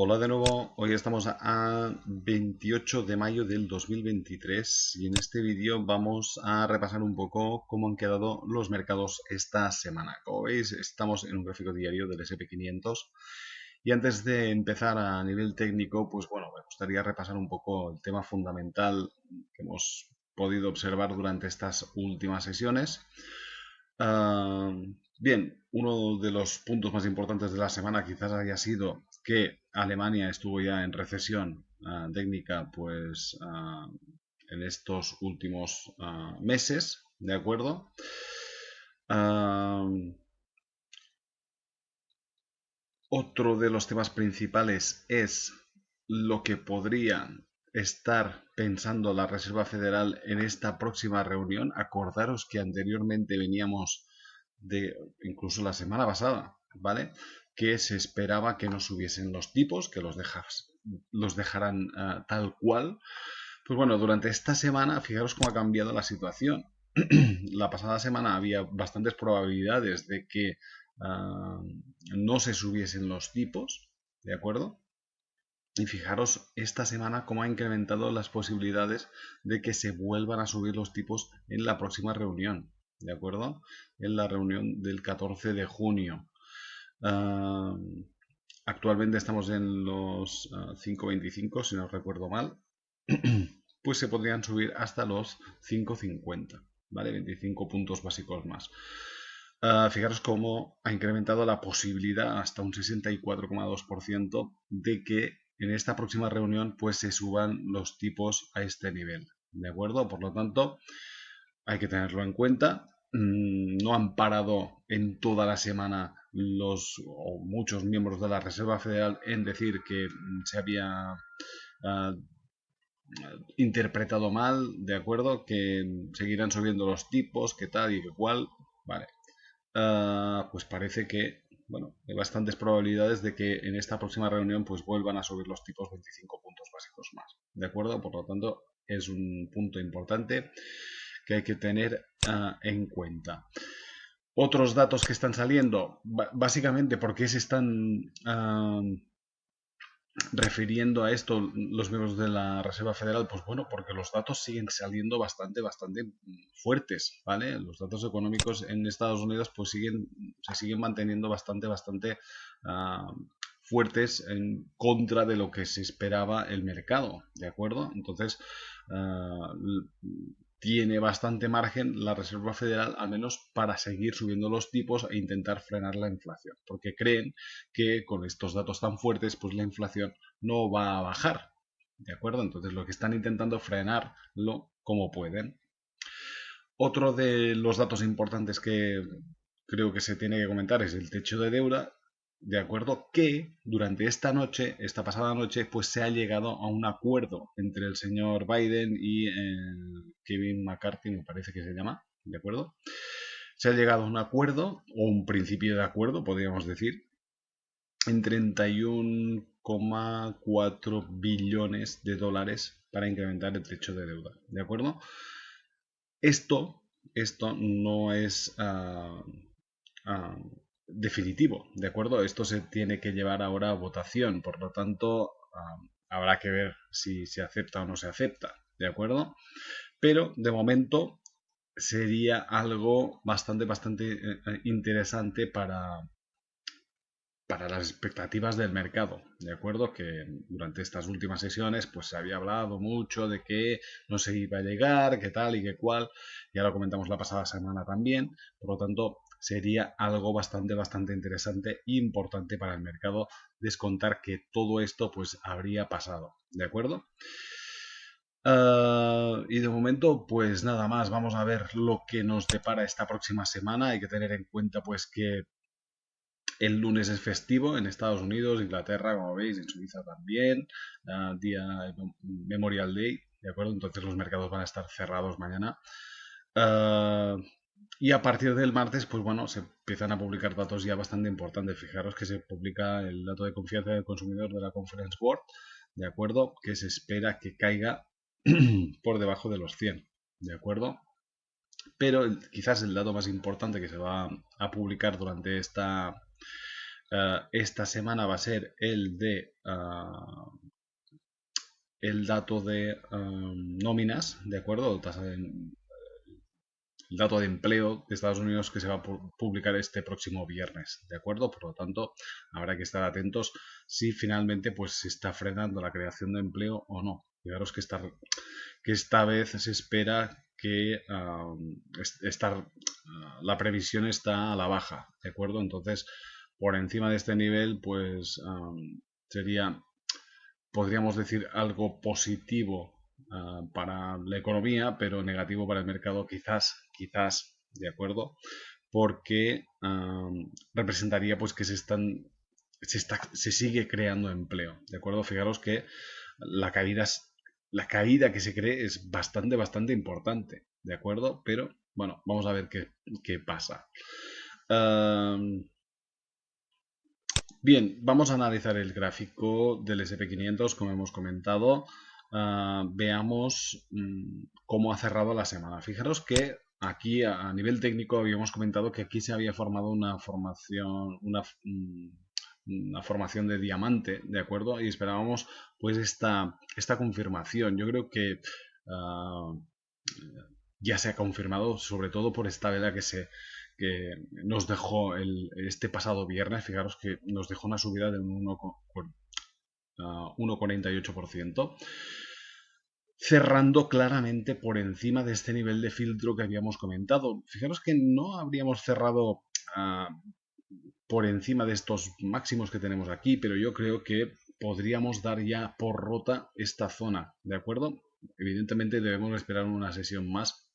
Hola de nuevo, hoy estamos a 28 de mayo del 2023 y en este vídeo vamos a repasar un poco cómo han quedado los mercados esta semana. Como veis, estamos en un gráfico diario del SP500 y antes de empezar a nivel técnico, pues bueno, me gustaría repasar un poco el tema fundamental que hemos podido observar durante estas últimas sesiones. Ah, bien, uno de los puntos más importantes de la semana quizás haya sido que Alemania estuvo ya en recesión técnica pues en estos últimos meses, ¿de acuerdo? Ah, Otro de los temas principales es lo que podría estar pensando la Reserva Federal en esta próxima reunión. Acordaros que anteriormente veníamos de, incluso la semana pasada, ¿vale? Que se esperaba que no subiesen los tipos, que los dejaran tal cual. Pues bueno, durante esta semana, fijaros cómo ha cambiado la situación. La pasada semana había bastantes probabilidades de que uh, no se subiesen los tipos, ¿de acuerdo? Y fijaros esta semana cómo ha incrementado las posibilidades de que se vuelvan a subir los tipos en la próxima reunión, ¿de acuerdo? En la reunión del 14 de junio. Actualmente estamos en los 5,25, si no recuerdo mal. Pues se podrían subir hasta los 5,50, ¿vale? 25 puntos básicos más. Fijaros cómo ha incrementado la posibilidad hasta un 64,2% de que en esta próxima reunión pues se suban los tipos a este nivel, ¿de acuerdo? Por lo tanto, hay que tenerlo en cuenta. No han parado en toda la semana los o muchos miembros de la Reserva Federal en decir que se había interpretado mal, ¿de acuerdo? Que seguirán subiendo los tipos, que tal y que cual, vale. Pues parece que, bueno, hay bastantes probabilidades de que en esta próxima reunión pues vuelvan a subir los tipos 25 puntos básicos más, ¿de acuerdo? Por lo tanto, es un punto importante que hay que tener en cuenta. Otros datos que están saliendo, básicamente, ¿por qué se están refiriendo a esto los miembros de la Reserva Federal? Pues bueno, porque los datos siguen saliendo bastante fuertes, ¿vale? Los datos económicos en Estados Unidos pues se siguen manteniendo bastante uh, fuertes en contra de lo que se esperaba el mercado, ¿de acuerdo? Entonces, tiene bastante margen la Reserva Federal, al menos para seguir subiendo los tipos e intentar frenar la inflación, porque creen que con estos datos tan fuertes, pues la inflación no va a bajar, ¿de acuerdo? Entonces lo que están intentando frenarlo como pueden. Otro de los datos importantes que creo que se tiene que comentar es el techo de deuda, de acuerdo, que durante esta pasada noche, pues se ha llegado a un acuerdo entre el señor Biden y Kevin McCarthy, me parece que se llama, ¿de acuerdo? Se ha llegado a un acuerdo, o un principio de acuerdo, podríamos decir, en 31,4 billones de dólares para incrementar el techo de deuda, ¿de acuerdo? Esto, esto no es definitivo, ¿de acuerdo? Esto se tiene que llevar ahora a votación, por lo tanto, habrá que ver si se acepta o no se acepta, ¿de acuerdo? Pero de momento sería algo bastante interesante para las expectativas del mercado, ¿de acuerdo? Que durante estas últimas sesiones pues se había hablado mucho de que no se iba a llegar, que tal y que cual, ya lo comentamos la pasada semana también, por lo tanto sería algo bastante interesante e importante para el mercado descontar que todo esto pues habría pasado, ¿de acuerdo? Y de momento, pues nada más, vamos a ver lo que nos depara esta próxima semana. Hay que tener en cuenta pues que el lunes es festivo en Estados Unidos, Inglaterra, como veis, en Suiza también, día Memorial Day, ¿de acuerdo? Entonces los mercados van a estar cerrados mañana. Y a partir del martes, pues bueno, se empiezan a publicar datos ya bastante importantes. Fijaros que se publica el dato de confianza del consumidor de la Conference Board, ¿de acuerdo? Que se espera que caiga por debajo de los 100, ¿de acuerdo? Pero quizás el dato más importante que se va a publicar durante Esta semana va a ser el dato de nóminas, ¿de acuerdo? El dato de empleo de Estados Unidos que se va a publicar este próximo viernes, ¿de acuerdo? Por lo tanto, habrá que estar atentos si finalmente pues se está frenando la creación de empleo o no. Fijaros que esta vez se espera que la previsión está a la baja, ¿de acuerdo? Entonces, por encima de este nivel, pues sería, podríamos decir, algo positivo para la economía, pero negativo para el mercado, quizás, ¿de acuerdo? Porque representaría pues que se sigue creando empleo, ¿de acuerdo? Fijaros que la caída, la caída que se cree es bastante importante, ¿de acuerdo? Pero bueno, vamos a ver qué pasa. Bien, vamos a analizar el gráfico del SP500, como hemos comentado. Veamos cómo ha cerrado la semana. Fijaros que aquí a nivel técnico habíamos comentado que aquí se había formado una formación de diamante, ¿de acuerdo? Y esperábamos pues esta confirmación. Yo creo que ya se ha confirmado, sobre todo por esta vela que nos dejó este pasado viernes. Fijaros que nos dejó una subida de un 1,48%, cerrando claramente por encima de este nivel de filtro que habíamos comentado. Fijaros que no habríamos cerrado por encima de estos máximos que tenemos aquí, pero yo creo que podríamos dar ya por rota esta zona, ¿de acuerdo? Evidentemente debemos esperar una sesión más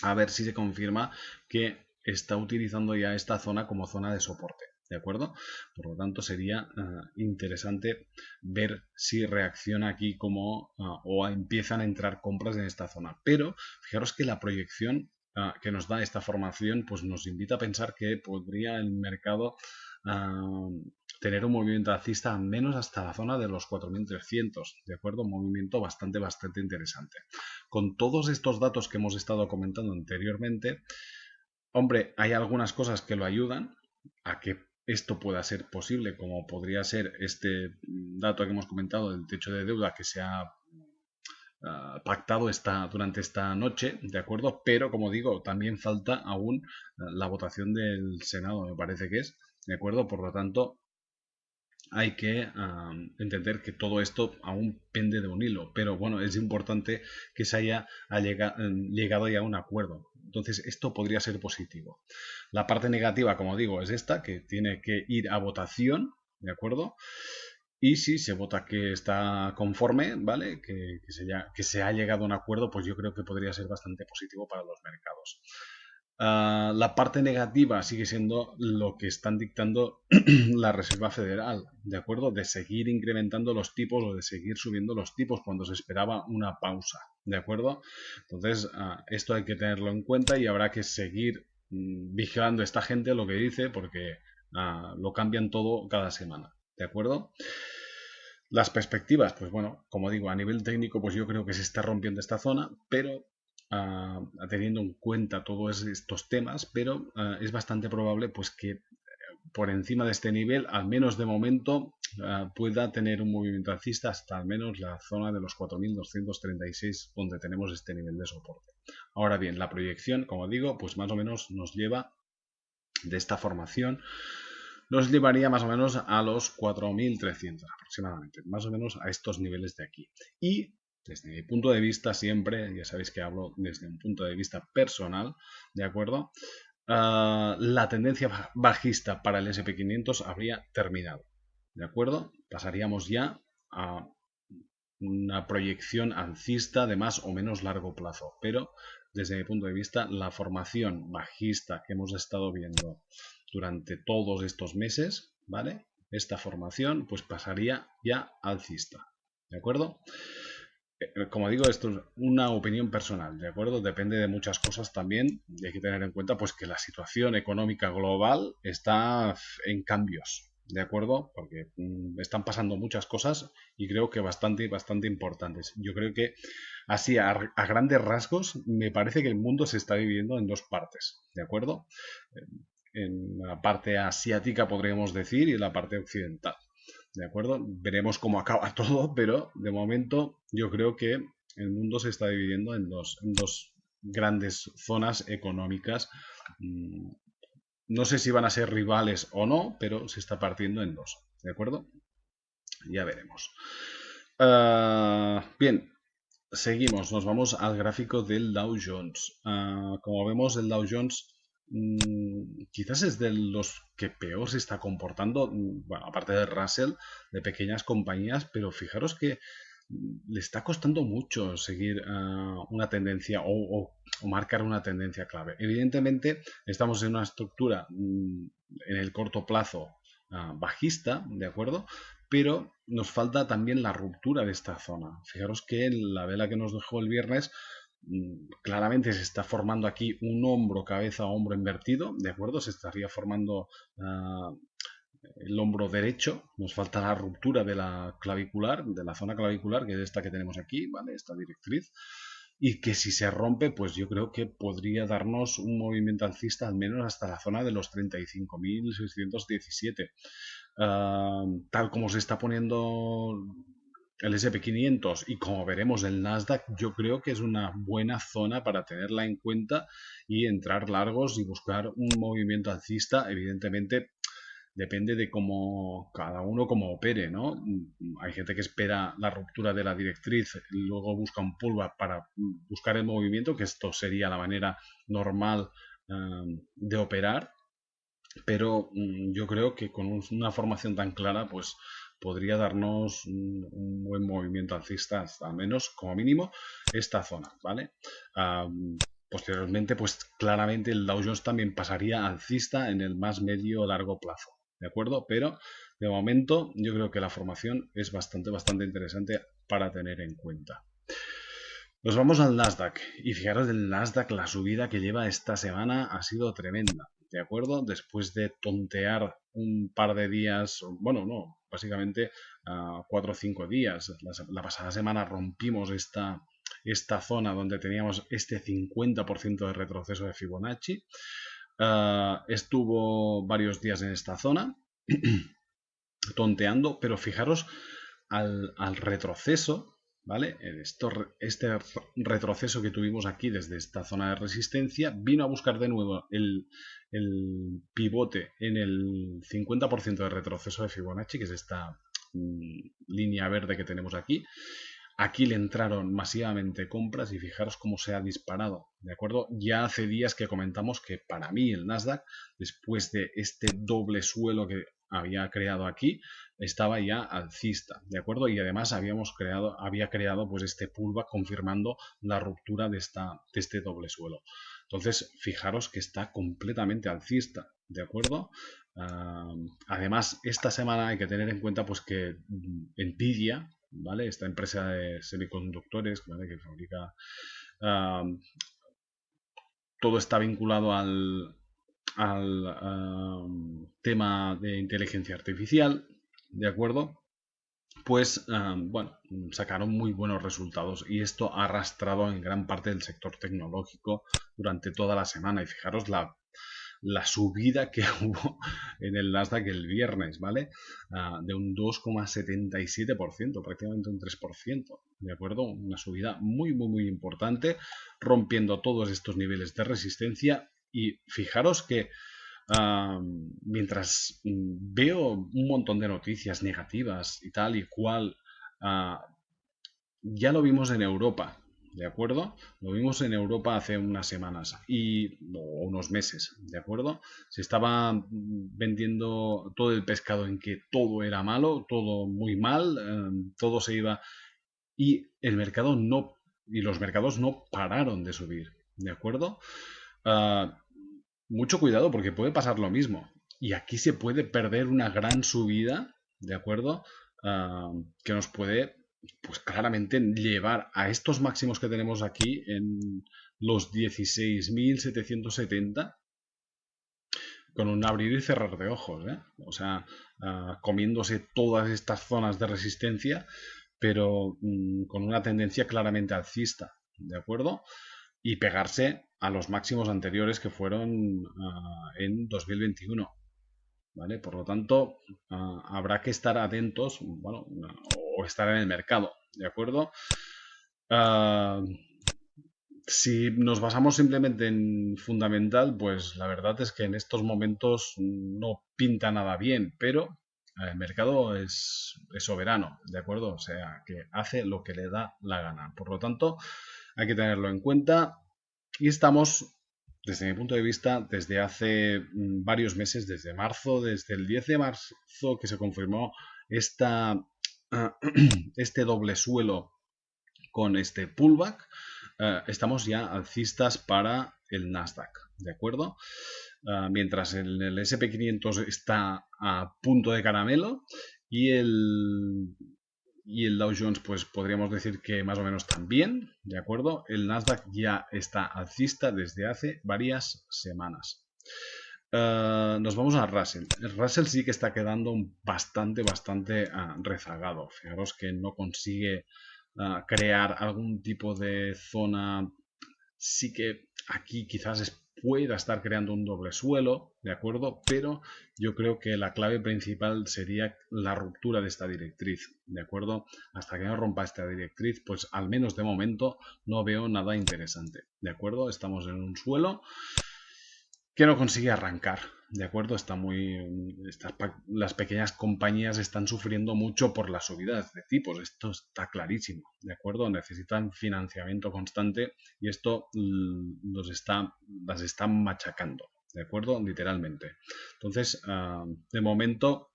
a ver si se confirma que está utilizando ya esta zona como zona de soporte, ¿de acuerdo? Por lo tanto, sería interesante ver si reacciona aquí como o empiezan a entrar compras en esta zona. Pero fijaros que la proyección que nos da esta formación pues nos invita a pensar que podría el mercado tener un movimiento alcista al menos hasta la zona de los 4.300, ¿de acuerdo? Un movimiento bastante interesante. Con todos estos datos que hemos estado comentando anteriormente, hombre, hay algunas cosas que lo ayudan a que esto pueda ser posible, como podría ser este dato que hemos comentado del techo de deuda que se ha pactado durante esta noche, ¿de acuerdo? Pero, como digo, también falta aún la votación del Senado, me parece que es, ¿de acuerdo? Por lo tanto, hay que entender que todo esto aún pende de un hilo, pero bueno, es importante que se haya llegado ya a un acuerdo. Entonces, esto podría ser positivo. La parte negativa, como digo, es esta, que tiene que ir a votación, ¿de acuerdo? Y si se vota que está conforme, ¿vale? Que se ha llegado a un acuerdo, pues yo creo que podría ser bastante positivo para los mercados. La parte negativa sigue siendo lo que están dictando la Reserva Federal, ¿de acuerdo? De seguir incrementando los tipos o de seguir subiendo los tipos cuando se esperaba una pausa, ¿de acuerdo? Entonces, esto hay que tenerlo en cuenta y habrá que seguir vigilando a esta gente lo que dice porque lo cambian todo cada semana, ¿de acuerdo? Las perspectivas, pues bueno, como digo, a nivel técnico, pues yo creo que se está rompiendo esta zona, pero teniendo en cuenta todos estos temas, pero es bastante probable pues que por encima de este nivel, al menos de momento, pueda tener un movimiento alcista hasta al menos la zona de los 4.236, donde tenemos este nivel de soporte. Ahora bien, la proyección, como digo, pues más o menos nos lleva de esta formación, nos llevaría más o menos a los 4.300 aproximadamente, más o menos a estos niveles de aquí. Y desde mi punto de vista siempre, ya sabéis que hablo desde un punto de vista personal, ¿de acuerdo? La tendencia bajista para el SP500 habría terminado, ¿de acuerdo? Pasaríamos ya a una proyección alcista de más o menos largo plazo, pero desde mi punto de vista la formación bajista que hemos estado viendo durante todos estos meses, ¿vale? Esta formación pues pasaría ya alcista, ¿de acuerdo? Como digo, esto es una opinión personal, ¿de acuerdo? Depende de muchas cosas también y hay que tener en cuenta pues que la situación económica global está en cambios, ¿de acuerdo? Porque están pasando muchas cosas y creo que bastante importantes. Yo creo que así a grandes rasgos me parece que el mundo se está dividiendo en dos partes, ¿de acuerdo? en la parte asiática, podríamos decir, y en la parte occidental. ¿De acuerdo? Veremos cómo acaba todo, pero de momento yo creo que el mundo se está dividiendo en dos grandes zonas económicas. No sé si van a ser rivales o no, pero se está partiendo en dos. ¿De acuerdo? Ya veremos. Bien, seguimos. Nos vamos al gráfico del Dow Jones. Como vemos, el Dow Jones quizás es de los que peor se está comportando, bueno, aparte de Russell, de pequeñas compañías, pero fijaros que le está costando mucho seguir una tendencia o marcar una tendencia clave. Evidentemente, estamos en una estructura en el corto plazo bajista, ¿de acuerdo? Pero nos falta también la ruptura de esta zona. Fijaros que la vela que nos dejó el viernes claramente se está formando aquí un hombro, cabeza, hombro invertido, ¿de acuerdo? Se estaría formando el hombro derecho, nos falta la ruptura de la clavicular, de la zona clavicular, que es esta que tenemos aquí, ¿vale? Esta directriz. Y que si se rompe, pues yo creo que podría darnos un movimiento alcista al menos hasta la zona de los 35.617. Tal como se está poniendo el SP500 y como veremos el Nasdaq, yo creo que es una buena zona para tenerla en cuenta y entrar largos y buscar un movimiento alcista. Evidentemente depende de cómo cada uno como opere, ¿no? Hay gente que espera la ruptura de la directriz y luego busca un pullback para buscar el movimiento, que esto sería la manera normal de operar, pero yo creo que con una formación tan clara, pues podría darnos un buen movimiento alcista, hasta al menos, como mínimo, esta zona, ¿vale? Posteriormente, pues claramente el Dow Jones también pasaría alcista en el más medio o largo plazo, ¿de acuerdo? Pero de momento yo creo que la formación es bastante interesante para tener en cuenta. Nos vamos al Nasdaq y fijaros del Nasdaq, la subida que lleva esta semana ha sido tremenda, ¿de acuerdo? Después de tontear un par de días, bueno, no, básicamente 4 o 5 días. La pasada semana rompimos esta zona donde teníamos este 50% de retroceso de Fibonacci. Estuvo varios días en esta zona tonteando, pero fijaros al retroceso, ¿vale? Este retroceso que tuvimos aquí desde esta zona de resistencia vino a buscar de nuevo el pivote en el 50% de retroceso de Fibonacci, que es esta línea verde que tenemos aquí. Aquí le entraron masivamente compras y fijaros cómo se ha disparado, ¿de acuerdo? Ya hace días que comentamos que para mí el Nasdaq, después de este doble suelo que había creado aquí, estaba ya alcista, ¿de acuerdo? Y además había creado pues este pullback confirmando la ruptura de este doble suelo. Entonces, fijaros que está completamente alcista, ¿de acuerdo? Además, esta semana hay que tener en cuenta pues que Nvidia, ¿vale? Esta empresa de semiconductores, ¿vale? Que fabrica... todo está vinculado al tema de inteligencia artificial, ¿de acuerdo? Pues, bueno, sacaron muy buenos resultados y esto ha arrastrado en gran parte del sector tecnológico durante toda la semana. Y fijaros la subida que hubo en el Nasdaq el viernes, ¿vale? De un 2,77%, prácticamente un 3%, ¿de acuerdo? Una subida muy importante, rompiendo todos estos niveles de resistencia. Y fijaros que mientras veo un montón de noticias negativas y tal y cual, ya lo vimos en Europa, ¿de acuerdo? Lo vimos en Europa hace unas semanas o unos meses, ¿de acuerdo? Se estaba vendiendo todo el pescado en que todo era malo, todo muy mal, todo se iba y el mercado no, y los mercados no pararon de subir, ¿de acuerdo? Mucho cuidado porque puede pasar lo mismo. Y aquí se puede perder una gran subida, ¿de acuerdo? Que nos puede, pues claramente, llevar a estos máximos que tenemos aquí en los 16.770 con un abrir y cerrar de ojos, ¿eh? O sea, comiéndose todas estas zonas de resistencia, pero con una tendencia claramente alcista, ¿de acuerdo? Y pegarse a los máximos anteriores que fueron en 2021. ¿Vale? Por lo tanto, habrá que estar atentos, bueno, o estar en el mercado, ¿de acuerdo? Si nos basamos simplemente en fundamental, pues la verdad es que en estos momentos no pinta nada bien, pero el mercado es soberano, ¿de acuerdo? O sea, que hace lo que le da la gana. Por lo tanto, hay que tenerlo en cuenta y estamos, desde mi punto de vista, desde hace varios meses, desde marzo, desde el 10 de marzo que se confirmó esta, este doble suelo con este pullback, estamos ya alcistas para el Nasdaq, ¿de acuerdo? Mientras el SP500 está a punto de caramelo y el Dow Jones, pues podríamos decir que más o menos también, ¿de acuerdo? El Nasdaq ya está alcista desde hace varias semanas. Nos vamos a Russell. El Russell sí que está quedando bastante rezagado. Fijaros que no consigue crear algún tipo de zona. Sí que aquí quizás pueda estar creando un doble suelo, ¿de acuerdo? Pero yo creo que la clave principal sería la ruptura de esta directriz, ¿de acuerdo? Hasta que no rompa esta directriz, pues al menos de momento no veo nada interesante, ¿de acuerdo? Estamos en un suelo que no consigue arrancar, ¿de acuerdo? Las pequeñas compañías están sufriendo mucho por las subidas de tipos, esto está clarísimo, ¿de acuerdo? Necesitan financiamiento constante y esto las está machacando, ¿de acuerdo? Literalmente. Entonces, de momento,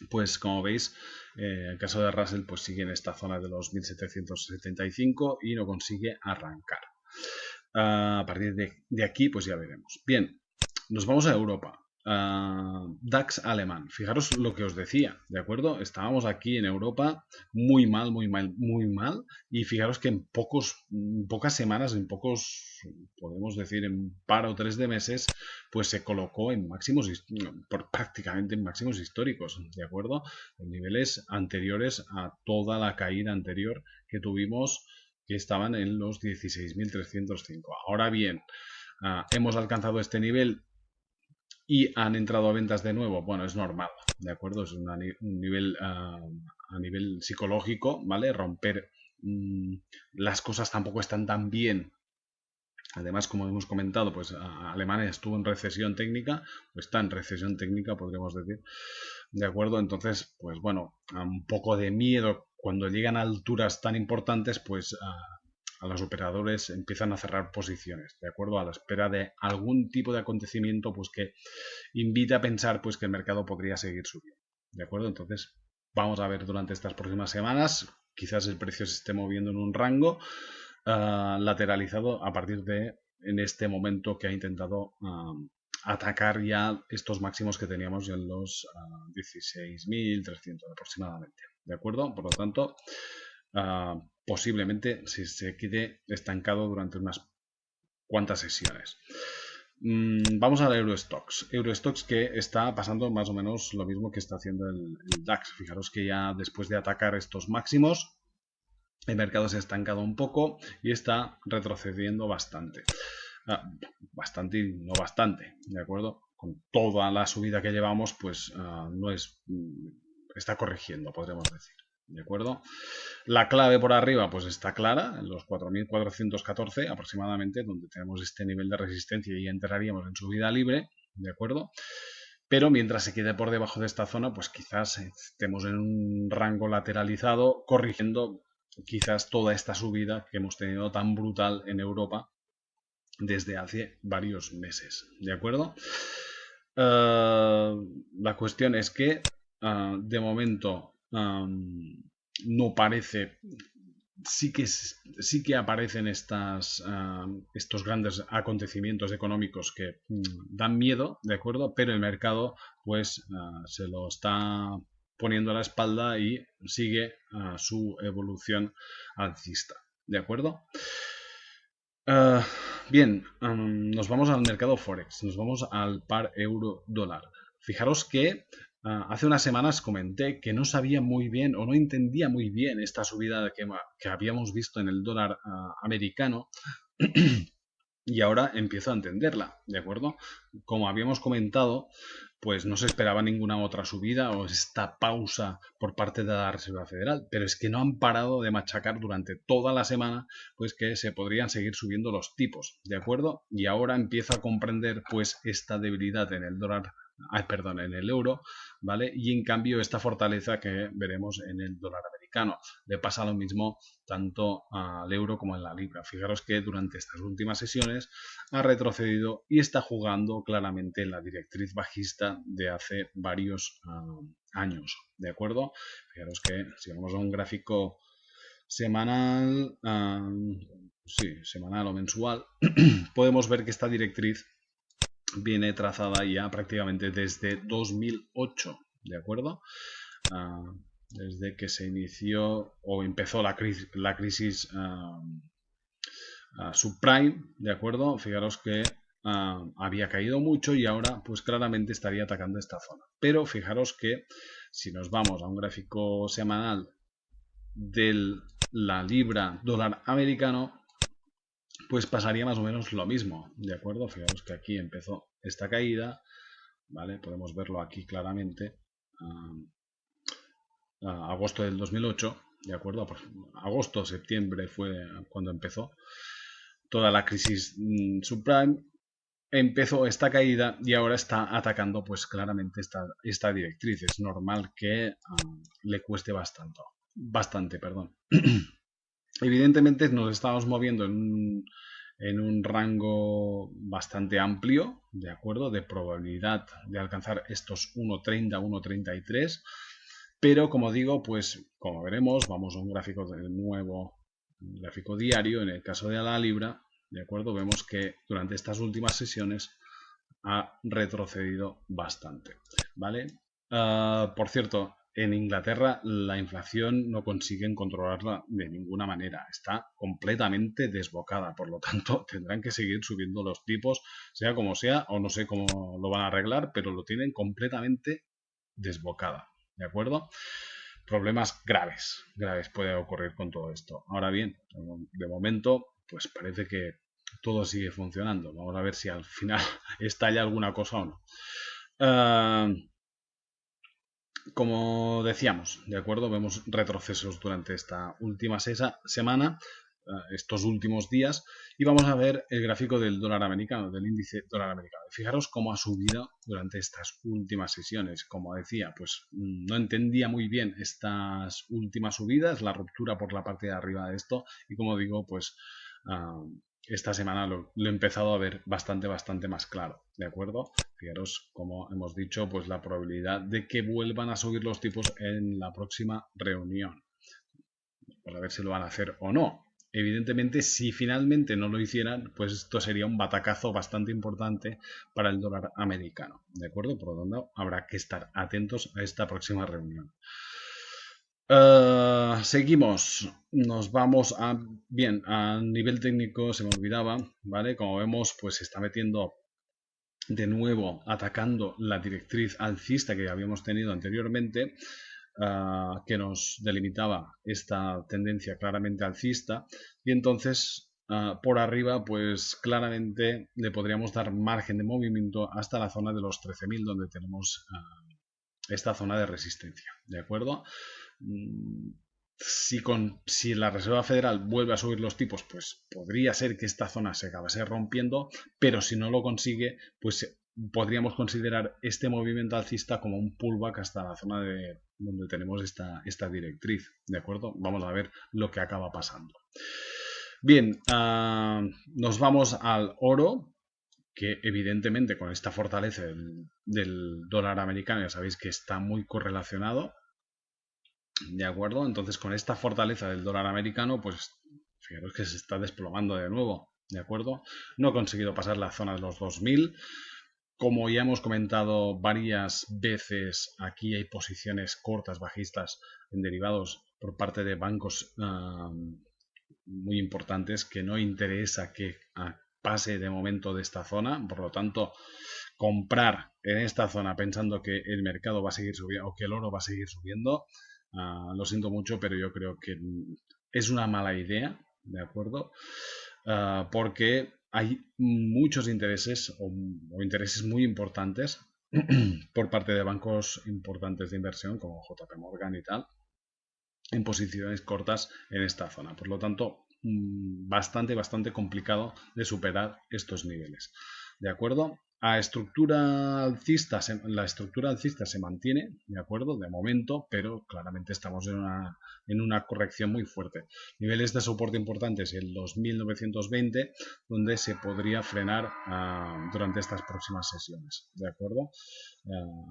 pues como veis, el caso de Russell pues sigue en esta zona de los 1775 y no consigue arrancar. A partir de aquí, pues ya veremos. Bien, nos vamos a Europa. DAX alemán. Fijaros lo que os decía, ¿de acuerdo? Estábamos aquí en Europa muy mal. Y fijaros que en pocas semanas, podemos decir, en un par o tres de meses, pues se colocó en prácticamente en máximos históricos, ¿de acuerdo? En niveles anteriores a toda la caída anterior que tuvimos, que estaban en los 16.305. Ahora bien, hemos alcanzado este nivel y han entrado a ventas de nuevo. Bueno, es normal, ¿de acuerdo? Es un nivel a nivel psicológico, ¿vale? Romper las cosas tampoco están tan bien. Además, como hemos comentado, pues Alemania estuvo en recesión técnica, o está en recesión técnica, podríamos decir. ¿De acuerdo? Entonces, pues bueno, un poco de miedo cuando llegan a alturas tan importantes, pues a los operadores empiezan a cerrar posiciones, ¿de acuerdo? A la espera de algún tipo de acontecimiento pues que invite a pensar pues que el mercado podría seguir subiendo, ¿de acuerdo? Entonces, vamos a ver durante estas próximas semanas, quizás el precio se esté moviendo en un rango lateralizado a partir de en este momento que ha intentado atacar ya estos máximos que teníamos en los 16.300 aproximadamente, ¿de acuerdo? Por lo tanto, posiblemente se quede estancado durante unas cuantas sesiones. Vamos al Eurostoxx. Eurostoxx que está pasando más o menos lo mismo que está haciendo el DAX. Fijaros que ya después de atacar estos máximos, el mercado se ha estancado un poco y está retrocediendo bastante. Bastante y no bastante, ¿de acuerdo? Con toda la subida que llevamos, pues no es... está corrigiendo, podremos decir. ¿De acuerdo? La clave por arriba pues está clara, en los 4.414 aproximadamente, donde tenemos este nivel de resistencia y entraríamos en subida libre, ¿de acuerdo? Pero mientras se quede por debajo de esta zona, pues quizás estemos en un rango lateralizado, corrigiendo quizás toda esta subida que hemos tenido tan brutal en Europa desde hace varios meses, ¿de acuerdo? La cuestión es que de momento no parece, sí que aparecen estos grandes acontecimientos económicos que dan miedo, ¿de acuerdo? Pero el mercado pues se lo está poniendo a la espalda y sigue su evolución alcista, ¿de acuerdo? Bien, nos vamos al mercado Forex, nos vamos al par euro-dólar. Fijaros que hace unas semanas comenté que no sabía muy bien o no entendía muy bien esta subida que habíamos visto en el dólar americano y ahora empiezo a entenderla, ¿de acuerdo? Como habíamos comentado, pues no se esperaba ninguna otra subida o esta pausa por parte de la Reserva Federal, pero es que no han parado de machacar durante toda la semana, pues que se podrían seguir subiendo los tipos, ¿de acuerdo? Y ahora empiezo a comprender pues esta debilidad en el dólar, perdón, en el euro, ¿vale? Y en cambio esta fortaleza que veremos en el dólar americano. Le pasa lo mismo tanto al euro como en la libra. Fijaros que durante estas últimas sesiones ha retrocedido y está jugando claramente en la directriz bajista de hace varios años, ¿de acuerdo? Fijaros que si vamos a un gráfico semanal, sí, semanal o mensual, podemos ver que esta directriz viene trazada ya prácticamente desde 2008, ¿de acuerdo? Desde que se inició o empezó la crisis subprime, ¿de acuerdo? Fijaros que había caído mucho y ahora pues claramente estaría atacando esta zona. Pero fijaros que si nos vamos a un gráfico semanal de la libra dólar americano, pues pasaría más o menos lo mismo, ¿de acuerdo? Fijaros que aquí empezó esta caída, ¿vale? Podemos verlo aquí claramente. Agosto del 2008, ¿de acuerdo? Pues, agosto, septiembre fue cuando empezó toda la crisis subprime. Empezó esta caída y ahora está atacando pues claramente esta directriz. Es normal que le cueste bastante, perdón. Evidentemente nos estamos moviendo en un rango bastante amplio, ¿de acuerdo? De probabilidad de alcanzar estos 1.30, 1.33. Pero como digo, pues como veremos, vamos a un gráfico de nuevo, un gráfico diario, en el caso de la libra, ¿de acuerdo? Vemos que durante estas últimas sesiones ha retrocedido bastante, ¿vale? Por cierto, en Inglaterra la inflación no consiguen controlarla de ninguna manera, está completamente desbocada, por lo tanto tendrán que seguir subiendo los tipos, sea como sea, o no sé cómo lo van a arreglar, pero lo tienen completamente desbocada, ¿de acuerdo? Problemas graves pueden ocurrir con todo esto. Ahora bien, de momento, pues parece que todo sigue funcionando. Vamos a ver si al final estalla alguna cosa o no. Como decíamos, ¿de acuerdo? Vemos retrocesos durante esta última semana, estos últimos días, y vamos a ver el gráfico del dólar americano, del índice dólar americano. Fijaros cómo ha subido durante estas últimas sesiones. Como decía, pues no entendía muy bien estas últimas subidas, la ruptura por la parte de arriba de esto, y como digo, pues esta semana lo he empezado a ver bastante más claro, ¿de acuerdo? Fijaros, como hemos dicho, pues la probabilidad de que vuelvan a subir los tipos en la próxima reunión. Para ver si lo van a hacer o no. Evidentemente, si finalmente no lo hicieran, pues esto sería un batacazo bastante importante para el dólar americano, ¿de acuerdo? Por lo tanto, habrá que estar atentos a esta próxima reunión. Seguimos, nos vamos a, bien, a nivel técnico se me olvidaba, ¿vale? Como vemos, pues se está metiendo de nuevo atacando la directriz alcista que habíamos tenido anteriormente, que nos delimitaba esta tendencia claramente alcista, y entonces por arriba pues claramente le podríamos dar margen de movimiento hasta la zona de los 13.000 donde tenemos esta zona de resistencia, ¿de acuerdo? Si la Reserva Federal vuelve a subir los tipos, pues podría ser que esta zona se acabase rompiendo, pero si no lo consigue, pues podríamos considerar este movimiento alcista como un pullback hasta la zona de donde tenemos esta directriz, ¿de acuerdo? Vamos a ver lo que acaba pasando. Bien, nos vamos al oro, que evidentemente con esta fortaleza del dólar americano ya sabéis que está muy correlacionado, ¿de acuerdo? Entonces con esta fortaleza del dólar americano, pues fijaros que se está desplomando de nuevo, ¿de acuerdo? No ha conseguido pasar la zona de los 2000. Como ya hemos comentado varias veces, aquí hay posiciones cortas, bajistas en derivados por parte de bancos muy importantes que no interesa que pase de momento de esta zona. Por lo tanto, comprar en esta zona pensando que el mercado va a seguir subiendo o que el oro va a seguir subiendo, lo siento mucho, pero yo creo que es una mala idea, ¿de acuerdo? Porque hay muchos intereses o intereses muy importantes por parte de bancos importantes de inversión como JP Morgan y tal, en posiciones cortas en esta zona. Por lo tanto, bastante complicado de superar estos niveles. ¿De acuerdo? La estructura alcista se mantiene, ¿de acuerdo? De momento, pero claramente estamos en una corrección muy fuerte. Niveles de soporte importantes en los 1920, donde se podría frenar durante estas próximas sesiones, ¿de acuerdo?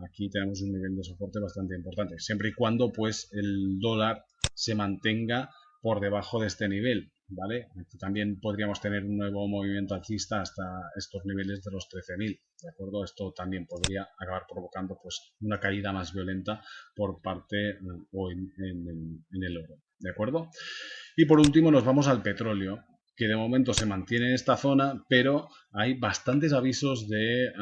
Aquí tenemos un nivel de soporte bastante importante, siempre y cuando pues el dólar se mantenga por debajo de este nivel, ¿vale? Aquí también podríamos tener un nuevo movimiento alcista hasta estos niveles de los 13.000, ¿de acuerdo? Esto también podría acabar provocando pues una caída más violenta por parte o en el oro, ¿de acuerdo? Y por último nos vamos al petróleo, que de momento se mantiene en esta zona, pero hay bastantes avisos de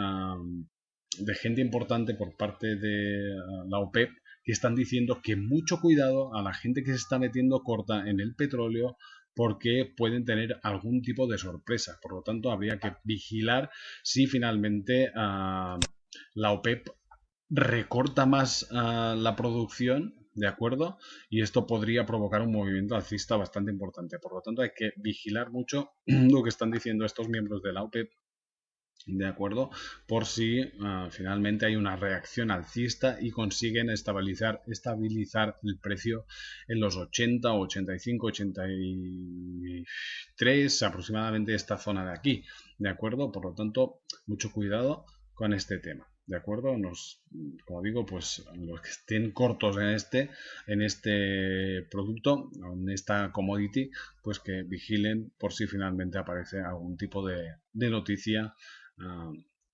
gente importante por parte de la OPEP que están diciendo que mucho cuidado a la gente que se está metiendo corta en el petróleo porque pueden tener algún tipo de sorpresa. Por lo tanto, habría que vigilar si finalmente la OPEP recorta más la producción, ¿de acuerdo? Y esto podría provocar un movimiento alcista bastante importante. Por lo tanto, hay que vigilar mucho lo que están diciendo estos miembros de la OPEP, ¿de acuerdo? Por si finalmente hay una reacción alcista y consiguen estabilizar el precio en los 80, 85, 83, aproximadamente esta zona de aquí, ¿de acuerdo? Por lo tanto, mucho cuidado con este tema. ¿De acuerdo? Como digo, pues los que estén cortos en este producto, en esta commodity, pues que vigilen por si finalmente aparece algún tipo de noticia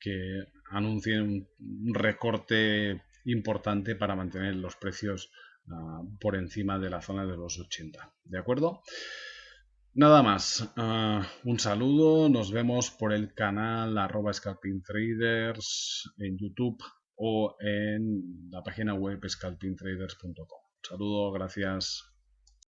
que anuncien un recorte importante para mantener los precios por encima de la zona de los 80. ¿De acuerdo? Nada más. Un saludo. Nos vemos por el canal @scalpingtraders en YouTube o en la página web scalpingtraders.com. Un saludo, gracias.